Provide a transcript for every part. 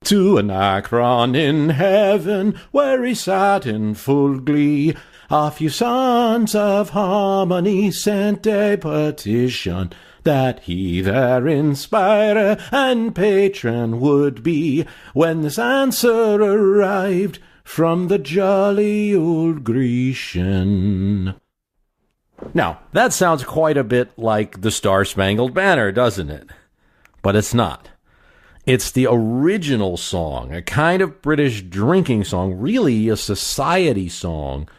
To Anachron in heaven, where he sat in full glee, a few sons of harmony sent a petition that he their inspirer and patron would be. When this answer arrived from the jolly old Grecian. Now, that sounds quite a bit like the Star-Spangled Banner, doesn't it? But it's not. It's the original song, a kind of British drinking song, really a society song,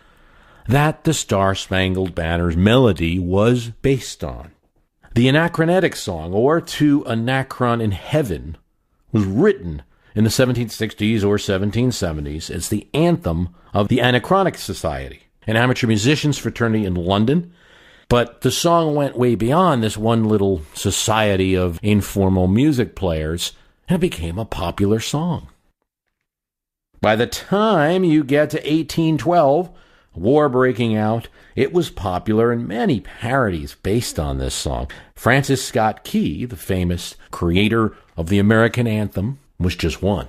that the Star-Spangled Banner's melody was based on. The anachronetic song, or To Anachron in Heaven, was written in the 1760s or 1770s. It's the anthem of the Anachronic Society, an amateur musicians fraternity in London. But the song went way beyond this one little society of informal music players, and it became a popular song. By the time you get to 1812, war breaking out, it was popular in many parodies based on this song. Francis Scott Key, the famous creator of the American anthem, was just one.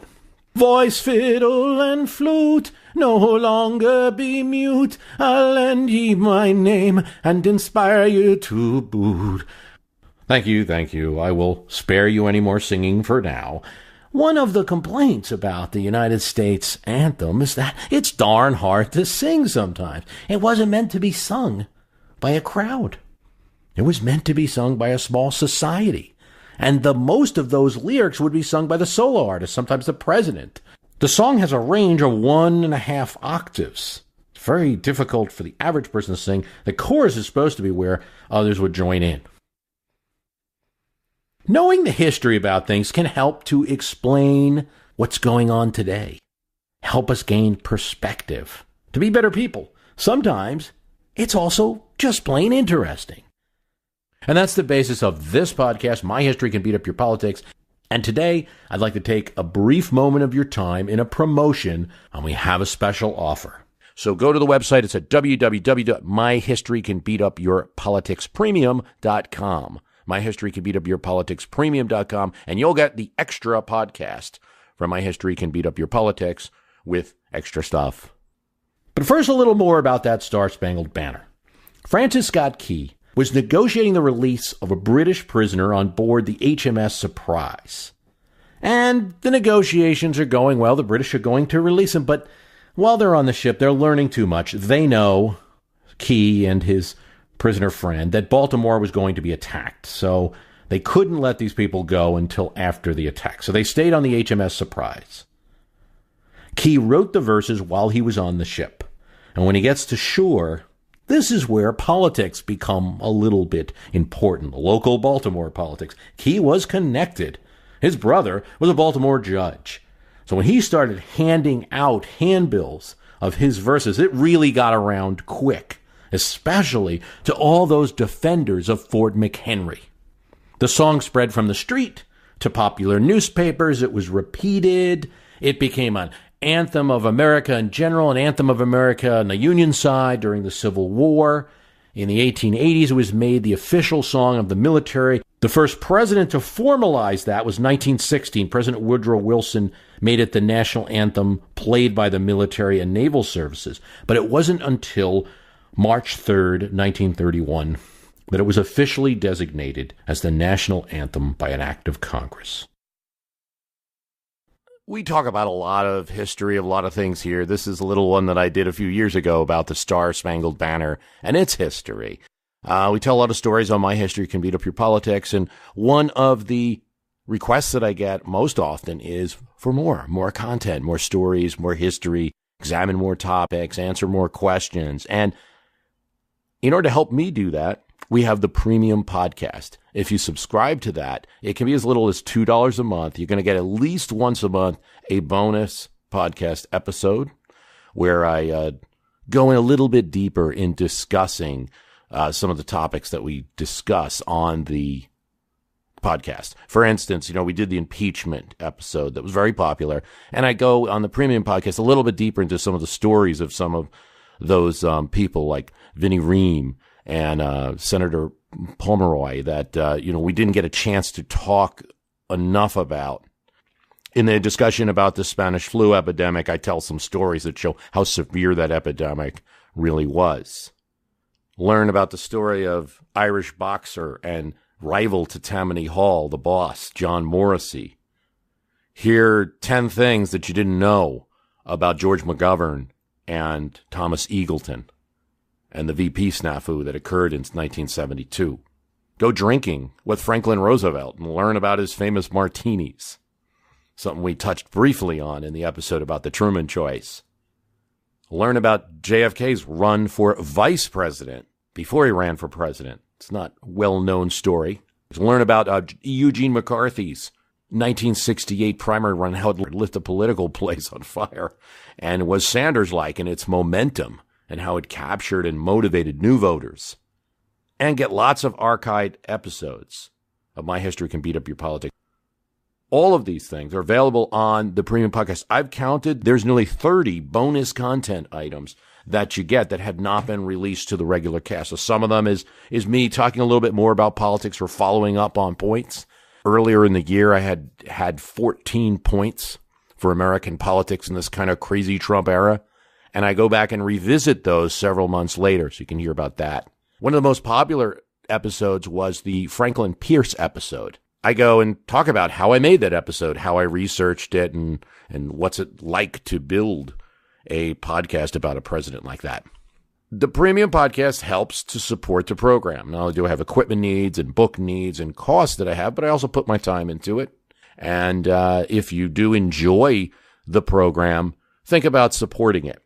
Voice, fiddle, and flute, no longer be mute. I'll lend ye my name and inspire you to boot. Thank you. I will spare you any more singing for now. One of the complaints about the United States anthem is that it's darn hard to sing sometimes. It wasn't meant to be sung by a crowd. It was meant to be sung by a small society. And the most of those lyrics would be sung by the solo artist, sometimes the president. The song has a range of 1.5 octaves. It's very difficult for the average person to sing. The chorus is supposed to be where others would join in. Knowing the history about things can help to explain what's going on today. Help us gain perspective. To be better people. Sometimes it's also just plain interesting. And that's the basis of this podcast, My History Can Beat Up Your Politics. And today, I'd like to take a brief moment of your time in a promotion, and we have a special offer. So go to the website. It's at www.myhistorycanbeatupyourpoliticspremium.com. myhistorycanbeatupyourpoliticspremium.com, and you'll get the extra podcast from My History Can Beat Up Your Politics with extra stuff. But first, a little more about that Star-Spangled Banner. Francis Scott Key was negotiating the release of a British prisoner on board the HMS Surprise. And the negotiations are going well. The British are going to release him, but while they're on the ship, they're learning too much. They know, Key and his prisoner friend, that Baltimore was going to be attacked. So they couldn't let these people go until after the attack. So they stayed on the HMS Surprise. Key wrote the verses while he was on the ship. And when he gets to shore, this is where politics become a little bit important. Local Baltimore politics. Key was connected. His brother was a Baltimore judge. So when he started handing out handbills of his verses, it really got around quick, especially to all those defenders of Fort McHenry. The song spread from the street to popular newspapers. It was repeated. It became an anthem of America in general, an anthem of America on the Union side during the Civil War. In the 1880s, it was made the official song of the military. The first president to formalize that was 1916. President Woodrow Wilson made it the national anthem played by the military and naval services. But it wasn't until March 3rd, 1931, that it was officially designated as the national anthem by an act of Congress. We talk about a lot of history, of a lot of things here. This is a little one that I did a few years ago about the Star-Spangled Banner and its history. We tell a lot of stories on My History Can Beat Up Your Politics, and one of the requests that I get most often is for more content, more stories, more history, examine more topics, answer more questions. And in order to help me do that, we have the premium podcast. If you subscribe to that, it can be as little as $2 a month. You're going to get at least once a month a bonus podcast episode where I go in a little bit deeper in discussing some of the topics that we discuss on the podcast. For instance, we did the impeachment episode that was very popular, and I go on the premium podcast a little bit deeper into some of the stories of some of those people like Vinnie Ream and Senator Pomeroy that we didn't get a chance to talk enough about In the discussion about the Spanish flu epidemic, I tell some stories that show how severe that epidemic really was. Learn about the story of Irish boxer and rival to Tammany Hall, the boss, John Morrissey. Hear 10 things that you didn't know about George McGovern and Thomas Eagleton and the VP snafu that occurred in 1972. Go drinking with Franklin Roosevelt and learn about his famous martinis, something we touched briefly on in the episode about the Truman choice. Learn about JFK's run for vice president before he ran for president. It's not a well-known story. Learn about Eugene McCarthy's 1968 primary run, how it lit the political place on fire, and was Sanders-like in its momentum and how it captured and motivated new voters. And get lots of archived episodes of My History Can Beat Up Your Politics. All of these things are available on the premium podcast. I've counted. There's nearly 30 bonus content items that you get that have not been released to the regular cast. So some of them is me talking a little bit more about politics or following up on points. Earlier in the year, I had 14 points for American politics in this kind of crazy Trump era. And I go back and revisit those several months later, so you can hear about that. One of the most popular episodes was the Franklin Pierce episode. I go and talk about how I made that episode, how I researched it, and what's it like to build a podcast about a president like that. The premium podcast helps to support the program. Not only do I have equipment needs and book needs and costs that I have, but I also put my time into it. And if you do enjoy the program, think about supporting it,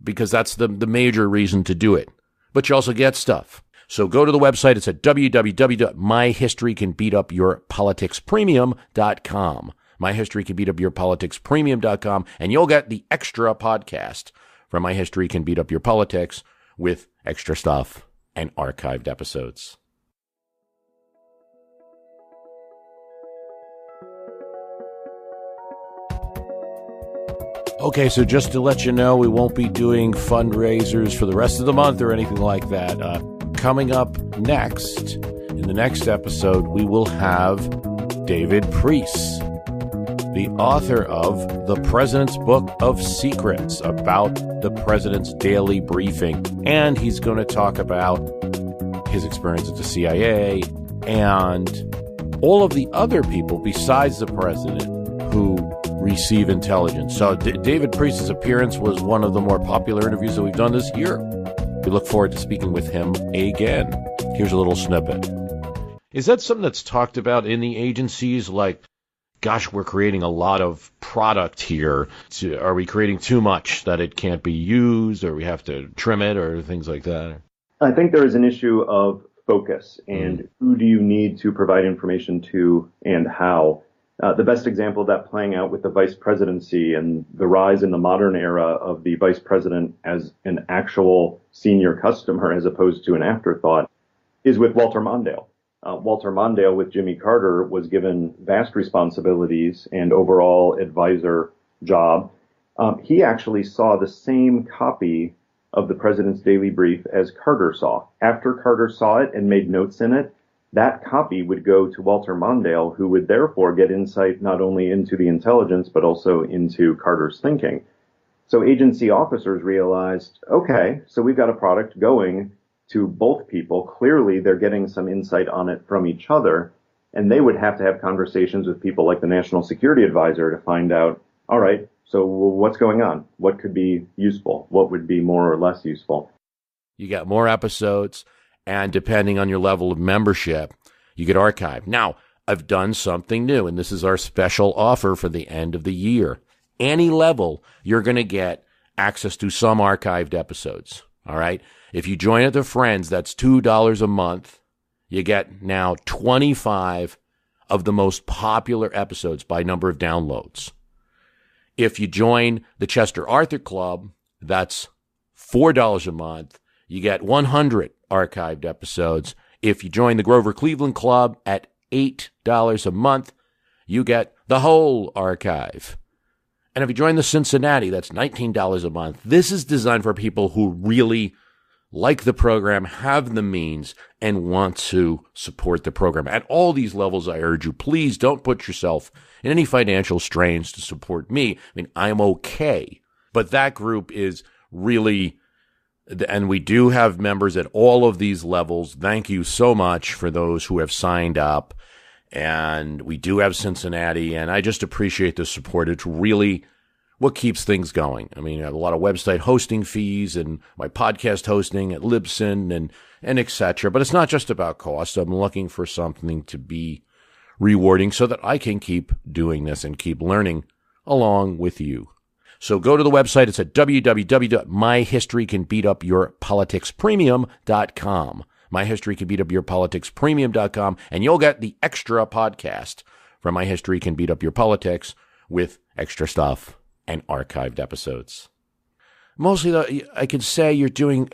because that's the major reason to do it. But you also get stuff. So go to the website. It's at www.myhistorycanbeatupyourpoliticspremium.com. myhistorycanbeatupyourpoliticspremium.com, and you'll get the extra podcast from My History Can Beat Up Your Politics with extra stuff and archived episodes. Okay, so just to let you know, we won't be doing fundraisers for the rest of the month or anything like that. Coming up next, in the next episode, we will have David Priest, the author of The President's Book of Secrets, about the president's daily briefing. And he's going to talk about his experience at the CIA and all of the other people besides the president who receive intelligence. So David Priest's appearance was one of the more popular interviews that we've done this year. We look forward to speaking with him again. Here's a little snippet. Is that something that's talked about in the agencies? Like, gosh, we're creating a lot of product here. Are we creating too much that it can't be used, or we have to trim it, or things like that? I think there is an issue of focus and who do you need to provide information to and how. The best example of that playing out with the vice presidency and the rise in the modern era of the vice president as an actual senior customer as opposed to an afterthought is with Walter Mondale. Walter Mondale with Jimmy Carter was given vast responsibilities and overall advisor job. He actually saw the same copy of the president's daily brief as Carter saw. After Carter saw it and made notes in it, that copy would go to Walter Mondale, who would therefore get insight not only into the intelligence, but also into Carter's thinking. So agency officers realized, okay, so we've got a product going to both people. Clearly, they're getting some insight on it from each other, and they would have to have conversations with people like the National Security Advisor to find out, all right, so what's going on? What could be useful? What would be more or less useful? You got more episodes. And depending on your level of membership, you get archived. Now, I've done something new, and this is our special offer for the end of the year. Any level, you're going to get access to some archived episodes. All right? If you join at the Friends, that's $2 a month. You get now 25 of the most popular episodes by number of downloads. If you join the Chester Arthur Club, that's $4 a month. You get 100 archived episodes. If you join the Grover Cleveland Club at $8 a month, you get the whole archive. And if you join the Cincinnati, that's $19 a month. This is designed for people who really like the program, have the means, and want to support the program. At all these levels, I urge you, please don't put yourself in any financial strains to support me. I mean, I'm okay. But that group is really, and we do have members at all of these levels. Thank you so much for those who have signed up. And we do have Cincinnati, and I just appreciate the support. It's really what keeps things going. I mean, I have a lot of website hosting fees and my podcast hosting at Libsyn and et cetera. But it's not just about cost. I'm looking for something to be rewarding so that I can keep doing this and keep learning along with you. So go to the website. It's at www.myhistorycanbeatupyourpoliticspremium.com. myhistorycanbeatupyourpoliticspremium.com. And you'll get the extra podcast from My History Can Beat Up Your Politics with extra stuff and archived episodes. Mostly, though, I can say you're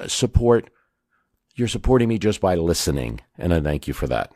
supporting me just by listening, and I thank you for that.